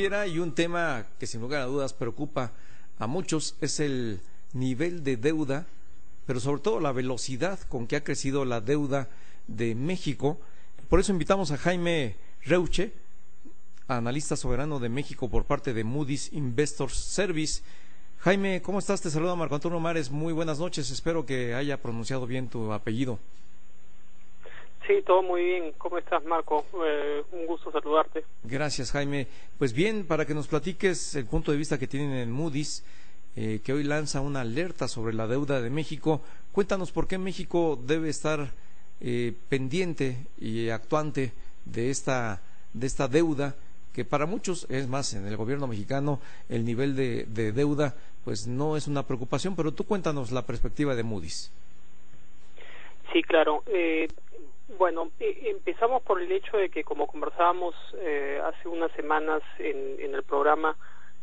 Y un tema que sin lugar a dudas preocupa a muchos es el nivel de deuda, pero sobre todo la velocidad con que ha crecido la deuda de México. Por eso invitamos a Jaime Reuche, analista soberano de México por parte de Moody's Investors Service. Jaime, ¿cómo estás? Te saluda Marco Antonio Mares. Muy buenas noches. Espero que haya pronunciado bien tu apellido. Sí, todo muy bien. ¿Cómo estás, Marco? Un gusto saludarte. Gracias, Jaime. Pues bien, para que nos platiques el punto de vista que tienen en Moody's, que hoy lanza una alerta sobre la deuda de México. Cuéntanos por qué México debe estar pendiente y actuante de esta deuda, que para muchos, es más, en el gobierno mexicano, el nivel de deuda pues no es una preocupación, pero tú cuéntanos la perspectiva de Moody's. Sí, claro. Bueno, empezamos por el hecho de que, como conversábamos hace unas semanas en el programa,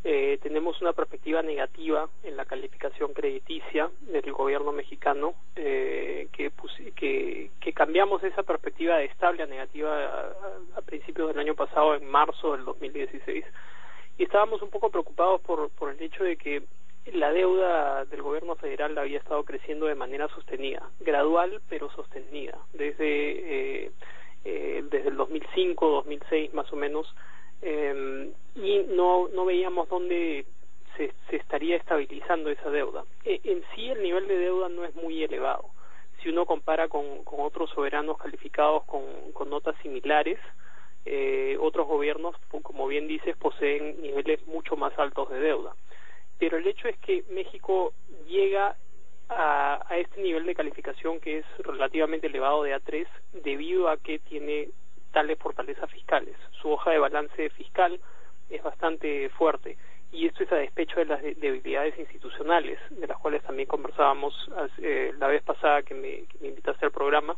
tenemos una perspectiva negativa en la calificación crediticia del gobierno mexicano, que cambiamos esa perspectiva de estable a negativa a principios del año pasado, en marzo del 2016, y estábamos un poco preocupados por el hecho de que la deuda del gobierno federal había estado creciendo de manera sostenida, gradual pero sostenida, desde el 2005, 2006 más o menos, y no veíamos dónde se estaría estabilizando esa deuda. En sí el nivel de deuda no es muy elevado. Si uno compara con otros soberanos calificados con notas similares, otros gobiernos, como bien dices, poseen niveles mucho más altos de deuda. Pero el hecho es que México llega a este nivel de calificación, que es relativamente elevado, de A3, debido a que tiene tales fortalezas fiscales. Su hoja de balance fiscal es bastante fuerte, y esto es a despecho de las debilidades institucionales, de las cuales también conversábamos la vez pasada que me invitaste al programa.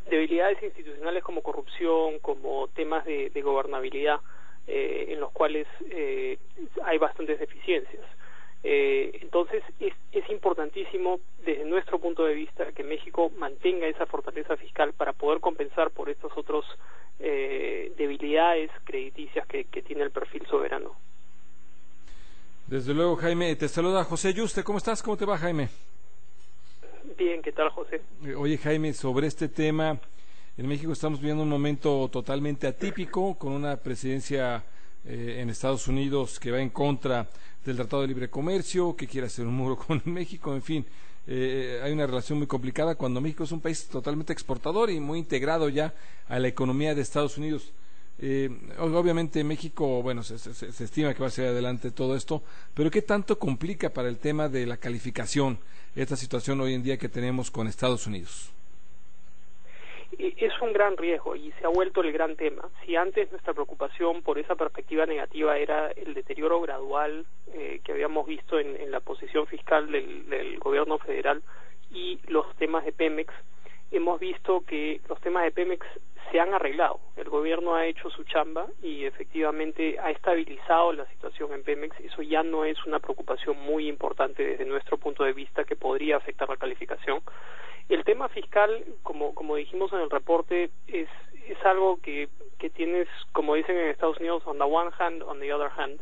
Debilidades institucionales como corrupción, como temas de gobernabilidad, en los cuales hay bastantes deficiencias. Entonces es importantísimo desde nuestro punto de vista que México mantenga esa fortaleza fiscal para poder compensar por estos otros debilidades crediticias que tiene el perfil soberano. Desde luego, Jaime. Te saluda José Yuste. ¿Cómo estás? ¿Cómo te va, Jaime? Bien, ¿qué tal, José? Oye, Jaime, sobre este tema, en México estamos viviendo un momento totalmente atípico, con una presidencia en Estados Unidos que va en contra del Tratado de Libre Comercio, que quiere hacer un muro con México, en fin. Hay una relación muy complicada cuando México es un país totalmente exportador y muy integrado ya a la economía de Estados Unidos. Obviamente México, bueno, se estima que va a salir adelante todo esto, pero ¿qué tanto complica para el tema de la calificación esta situación hoy en día que tenemos con Estados Unidos? Es un gran riesgo y se ha vuelto el gran tema. Si antes nuestra preocupación por esa perspectiva negativa era el deterioro gradual que habíamos visto en la posición fiscal del gobierno federal y los temas de Pemex, hemos visto que los temas de Pemex se han arreglado. El gobierno ha hecho su chamba y efectivamente ha estabilizado la situación en Pemex. Eso ya no es una preocupación muy importante desde nuestro punto de vista que podría afectar la calificación. El tema fiscal, como dijimos en el reporte, es algo que tienes, como dicen en Estados Unidos, on the one hand, on the other hand.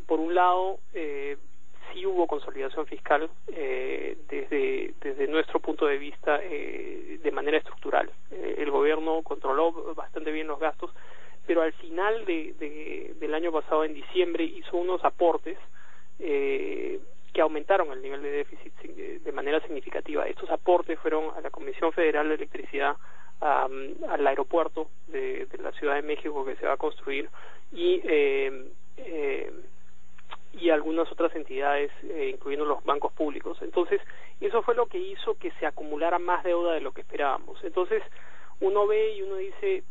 Por un lado, sí hubo consolidación fiscal desde nuestro punto de vista de manera estructural. El gobierno controló bastante bien los gastos, pero al final del año pasado, en diciembre, hizo unos aportes que aumentaron el nivel de déficit de manera significativa. Estos aportes fueron a la Comisión Federal de Electricidad, al aeropuerto de la Ciudad de México que se va a construir, y algunas otras entidades, incluyendo los bancos públicos. Entonces, eso fue lo que hizo que se acumulara más deuda de lo que esperábamos. Entonces, uno ve y uno dice,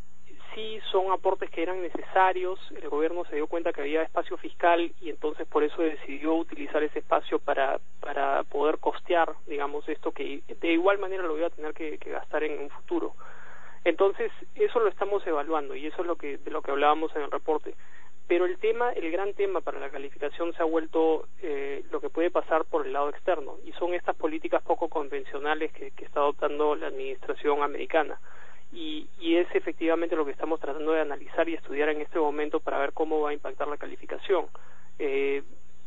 sí, son aportes que eran necesarios, el gobierno se dio cuenta que había espacio fiscal y entonces por eso decidió utilizar ese espacio para poder costear, digamos, esto que de igual manera lo iba a tener que gastar en un futuro. Entonces, eso lo estamos evaluando y eso es de lo que hablábamos en el reporte. Pero el gran tema para la calificación se ha vuelto lo que puede pasar por el lado externo, y son estas políticas poco convencionales que está adoptando la administración americana. y es efectivamente lo que estamos tratando de analizar y estudiar en este momento para ver cómo va a impactar la calificación.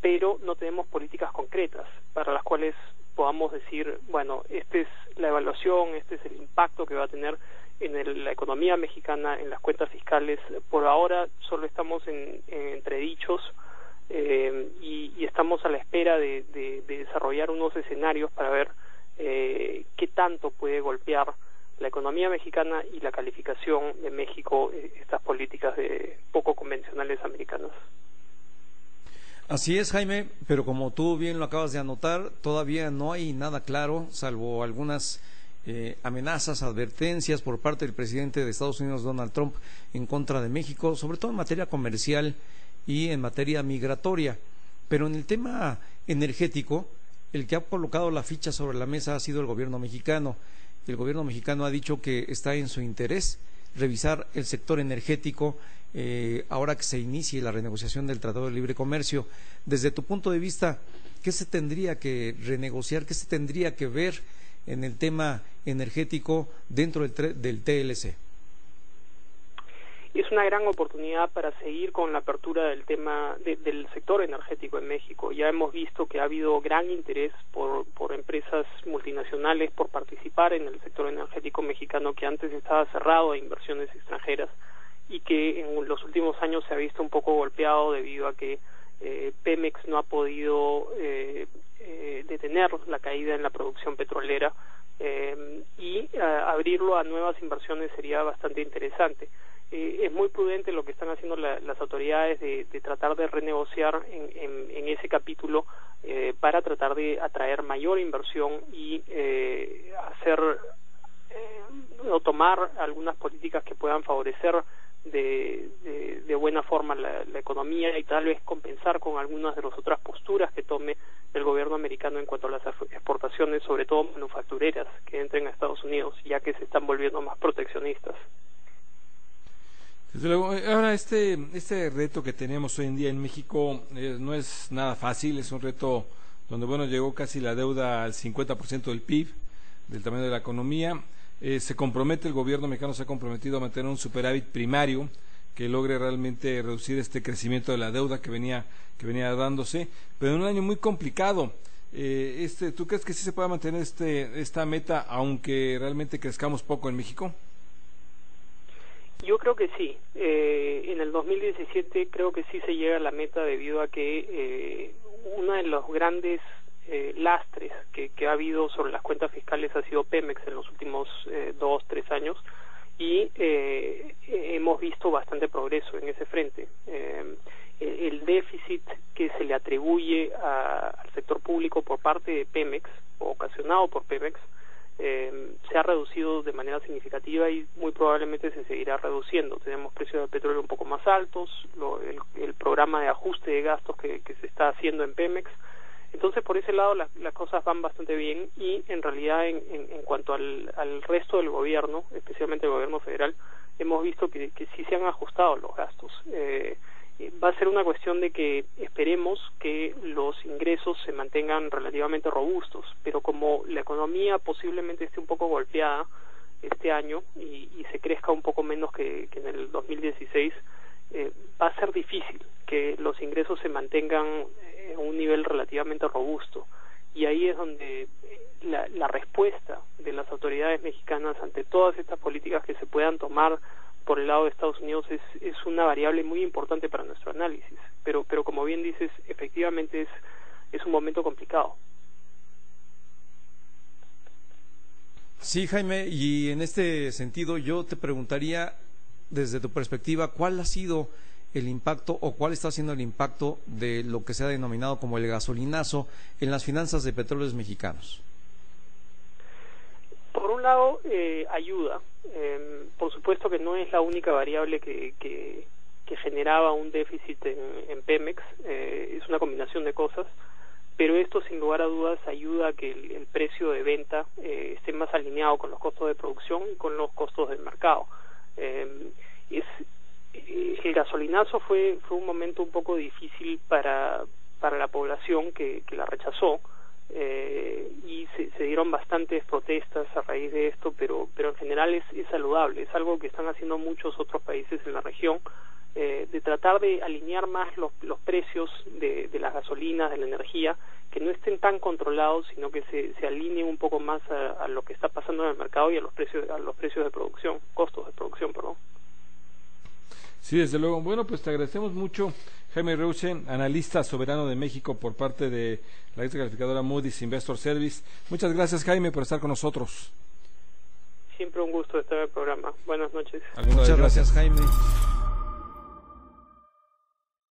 Pero no tenemos políticas concretas para las cuales podamos decir, bueno, esta es la evaluación, este es el impacto que va a tener en la economía mexicana, en las cuentas fiscales. Por ahora solo estamos en entredichos y estamos a la espera de desarrollar unos escenarios para ver qué tanto puede golpear la economía mexicana y la calificación de México estas políticas poco convencionales americanas. Así es, Jaime, pero como tú bien lo acabas de anotar, todavía no hay nada claro, salvo algunas amenazas, advertencias por parte del presidente de Estados Unidos, Donald Trump, en contra de México, sobre todo en materia comercial y en materia migratoria. Pero en el tema energético, el que ha colocado la ficha sobre la mesa ha sido el gobierno mexicano. El gobierno mexicano ha dicho que está en su interés revisar el sector energético ahora que se inicie la renegociación del Tratado de Libre Comercio. Desde tu punto de vista, ¿qué se tendría que renegociar, qué se tendría que ver en el tema energético dentro del TLC? Es una gran oportunidad para seguir con la apertura del tema del sector energético en México. Ya hemos visto que ha habido gran interés por empresas multinacionales por participar en el sector energético mexicano, que antes estaba cerrado a inversiones extranjeras y que en los últimos años se ha visto un poco golpeado debido a que Pemex no ha podido detener la caída en la producción petrolera y abrirlo a nuevas inversiones sería bastante interesante. Es muy prudente lo que están haciendo las autoridades de tratar de renegociar en ese capítulo para tratar de atraer mayor inversión y hacer o tomar algunas políticas que puedan favorecer de buena forma la economía y tal vez compensar con algunas de las otras posturas que tome el gobierno americano en cuanto a las exportaciones, sobre todo manufactureras, que entren a Estados Unidos, ya que se están volviendo más proteccionistas. Desde luego, ahora este reto que tenemos hoy en día en México no es nada fácil, es un reto donde llegó casi la deuda al 50% del PIB, del tamaño de la economía. Se compromete, el gobierno mexicano se ha comprometido a mantener un superávit primario que logre realmente reducir este crecimiento de la deuda que venía dándose, pero en un año muy complicado. ¿Tú crees que sí se pueda mantener esta meta aunque realmente crezcamos poco en México? Yo creo que sí. En el 2017 creo que sí se llega a la meta debido a que uno de los grandes lastres que ha habido sobre las cuentas fiscales ha sido Pemex en los últimos 2-3 años y hemos visto bastante progreso en ese frente. El déficit que se le atribuye al sector público por parte de Pemex, o ocasionado por Pemex, se ha reducido de manera significativa y muy probablemente se seguirá reduciendo. Tenemos precios de petróleo un poco más altos, el programa de ajuste de gastos que se está haciendo en Pemex. Entonces, por ese lado, las cosas van bastante bien y, en realidad, en cuanto al resto del gobierno, especialmente el gobierno federal, hemos visto que sí se han ajustado los gastos. Va a ser una cuestión de que esperemos que los ingresos se mantengan relativamente robustos, pero como la economía posiblemente esté un poco golpeada este año y se crezca un poco menos que en el 2016, va a ser difícil que los ingresos se mantengan en un nivel relativamente robusto. Y ahí es donde la respuesta de las autoridades mexicanas ante todas estas políticas que se puedan tomar por el lado de Estados Unidos es una variable muy importante para nuestro análisis. Pero como bien dices, efectivamente es un momento complicado. Sí, Jaime, y en este sentido yo te preguntaría, desde tu perspectiva, ¿cuál ha sido el impacto o cuál está siendo el impacto de lo que se ha denominado como el gasolinazo en las finanzas de Petróleos Mexicanos? Por un lado, ayuda. Por supuesto que no es la única variable que generaba un déficit en Pemex, es una combinación de cosas, pero esto sin lugar a dudas ayuda a que el precio de venta esté más alineado con los costos de producción y con los costos del mercado. El gasolinazo fue un momento un poco difícil para la población que la rechazó, y se dieron bastantes protestas a raíz de esto, pero en general es saludable, es algo que están haciendo muchos otros países en la región, de tratar de alinear más los precios de las gasolinas, de la energía, que no estén tan controlados, sino que se alineen un poco más a lo que está pasando en el mercado y a los precios de producción, costos de producción, perdón. Sí, desde luego. Bueno, pues te agradecemos mucho, Jaime Reuschen, analista soberano de México por parte de la agencia calificadora Moody's Investor Service. Muchas gracias, Jaime, por estar con nosotros. Siempre un gusto estar en el programa. Buenas noches. Muchas gracias, Jaime.